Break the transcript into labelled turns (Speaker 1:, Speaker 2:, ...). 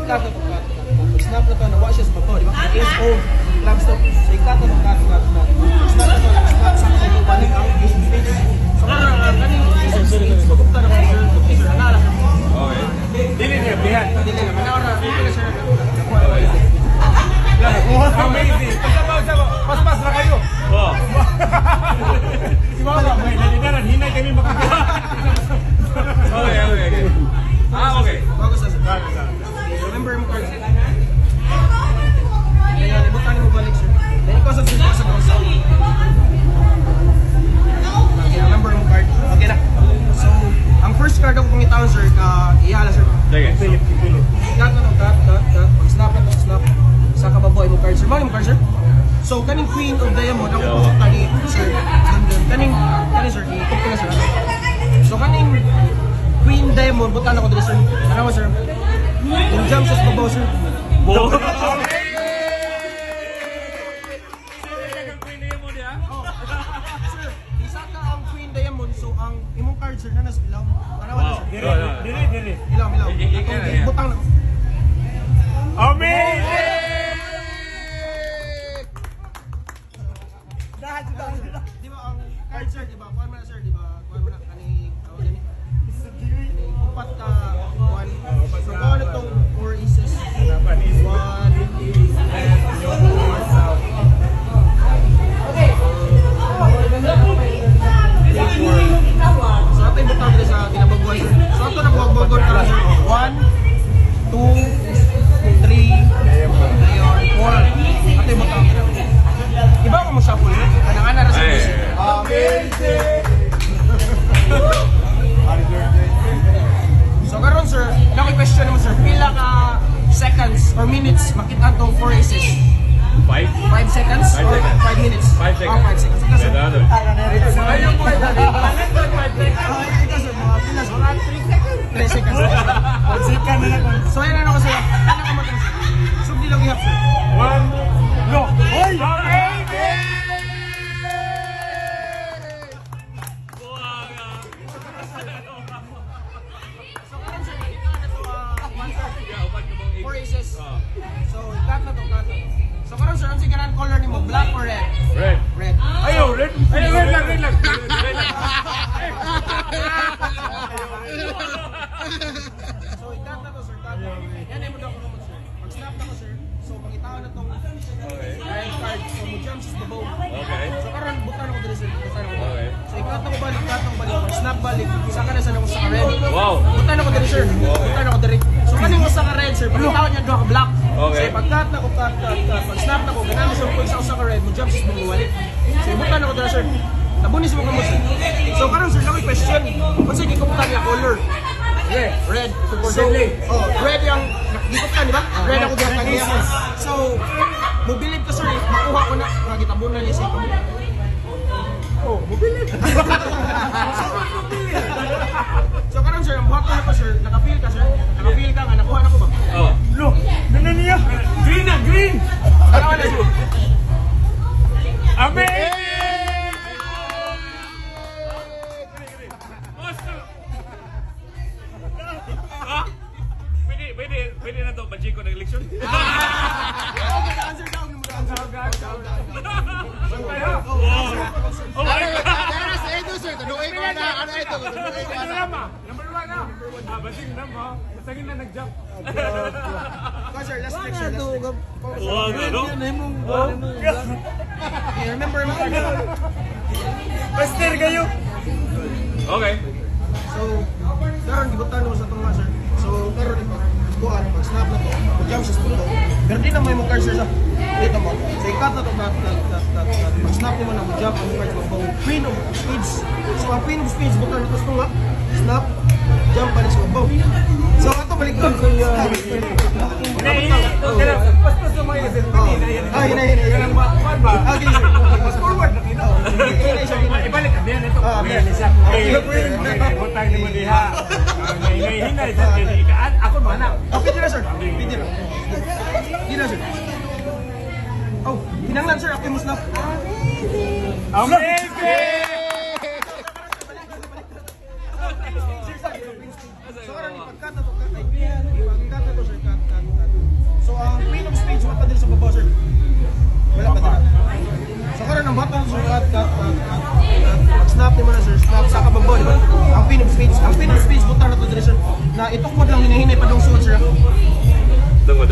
Speaker 1: cut na to, cut. Snap na to, nawa siya sa bato, di ba? Is old, club stop. So, i-cut na to, cut. Snap na to, snap, sakto yung balik ang use space. So, kaning use space, magkupta na mga sir, sir, nalala.
Speaker 2: Okay. Dili niya, bihan.
Speaker 1: Dili na, manawara, hindi na siya
Speaker 2: Amazing. Pas-pas na kayo. Oo. Si Mama, may nalinaran, hinay kami makakita. Okay. Okay.
Speaker 1: Bago sa remember mo card, sir. Ayan, ibutan mo balik, sir. Then, ikaw sa kausa. Okay, remember mo card. Okay na. So, ang first card ako pangitawon, sir, ihala, sir.
Speaker 2: Sige.
Speaker 1: Cut. Pag snap na to, snap. Sa kababoy mo card, sir. Mga mo card, sir. So, kaning Queen of Diamond, ako pumunta ni sir. Kaning, sir, ikot ko na, sir. So, kaning Queen Diamond, butan ako dito, sir. Ano mo, sir? Yung jump sa babaw, sir. Sir, isa ka ang Queen Diamond, so ang imong card, sir, na nasa ilaw. Ano mo, sir?
Speaker 2: Dili.
Speaker 1: Ilaw. Butang na.
Speaker 2: Amazing!
Speaker 1: Di ba ang card, sir, di ba? Kuhan mo na, sir, di ba? Kuhan mo na, kani, tawag yan eh. Upat ka, one. So, kuhan itong 4 aces. 1, 2, 3, 4. So, ito yung butang dito sa kinabaguan, sir. So, ito na buwag-buwagon ka lang, sir. 1, 2, 3, ayun, 4. Ito yung butang dito. Iba ko mo shuffle, sir. Kanang-ana na, sir. Amazing! So, karon, sir, question naman, sir. Pila ka seconds or minutes makita itong 4 aces? 5 seconds?
Speaker 2: 5
Speaker 1: or
Speaker 2: seconds.
Speaker 1: 5 minutes?
Speaker 2: 5 seconds.
Speaker 1: Oh, 5 seconds. Ika, sir.
Speaker 2: Ayun po,
Speaker 1: Ika, sir. Mga pila, sir. 3 seconds. 1 second na lang. So, ayan ano ko, sir. Ano ka matang, sir? Subdi lang ihap, sir.
Speaker 2: 1, go! Hoy!
Speaker 1: So, karon, sir, ika na to, 4 aces. So, cut na to. So, karon, sir, ang sigaran color ni mo, black or red?
Speaker 2: Red.
Speaker 1: Red.
Speaker 2: Ayaw, red. Ayaw, red lang.
Speaker 1: So, i-cut na to, sir. Cut na. Yan ay mo daw ko, sir. Pag-snap na ko, sir. So, pangitawan na tong red card. So, mo-jump sa babaw.
Speaker 2: Okay.
Speaker 1: So, karon butan ako dito, sir. Butan ako.
Speaker 2: Okay.
Speaker 1: So, i-cut na ko balik. Pag-snap balik. Saka na sa nang sa red.
Speaker 2: Wow.
Speaker 1: Butan ako dito, sir. Butan ako dito. So, kaning mo sa red, sir. Pangitawan niya doon ka black.
Speaker 2: Okay.
Speaker 1: So, pag-cut na ko, cut. Pag-snap na ko, ganaan sir. Pag sa red, mo-jump sa babaw balik. So, butan ako dito, sir. Tabunis mo kamo, sir. So, karon, sir, lang question. Kung sige, kumputan niya color. Red. So, red yung nakikita, di ba? Red ako diyan kanya. So, mobilib ka, sir. Makuha ko na. Nagitabunan niya siya. Oh, mobilib. So, karon, sir, ang buhat ko na pa, sir. Nakapil ka, sir. Nakapil ka nga. Nakuha na ko ba?
Speaker 2: Oh. Look, niya. Green na, green.
Speaker 1: Ano na, sir?
Speaker 2: Amazing! Pwede na to, Baji ko nag-eleksyon?
Speaker 1: Okay, answer down.
Speaker 2: Oh my God!
Speaker 3: Kaya sa ito, sir. Tanuin ko na. Ano ito? Tanuin ko na.
Speaker 2: Number 1 na! Basing na mo. Basagin na nag-jump.
Speaker 1: Okay, sir, last trick, sir. Last trick.
Speaker 2: Oh, ano?
Speaker 1: Okay, remember mo.
Speaker 2: Master kayo! Okay.
Speaker 1: So, karon gibutan mo sa itong mga, sir. So, karon ito. Kuha, pag-snap na to. Pag-jump siya sa ito. Pero di na may mga card, sir, sa dito mo. So, i-cut na to. Pag-snap mo na, mag-jump ang card mo. Queen of Spades. So, ang Queen of Spades, butan ito sa ito nga. Snap. Jump balik sa babaw. So, ito balik ko.
Speaker 2: Pas-pas sa mga kasi.
Speaker 1: Hina.
Speaker 2: Ganang ba?
Speaker 1: Okay, sir.
Speaker 2: Fast forward na kita. Ibalik ka diyan ito. Ayan siya. Butang ni mo diha. Hinay sa kinikaan. Ako mo anak.
Speaker 1: Okay, di na, sir. Di na, sir. Oh, hinanglan, sir. Okay, mo snap.
Speaker 2: Amazing!
Speaker 1: So, karon ipag-cut na to, cut. Ipag-cut na to, sir. Cut. Ang pin of spades. Ang pin of spades, butang na to dire sir. Na itukod lang hinahinay pa dong suot sir.
Speaker 2: Tungod.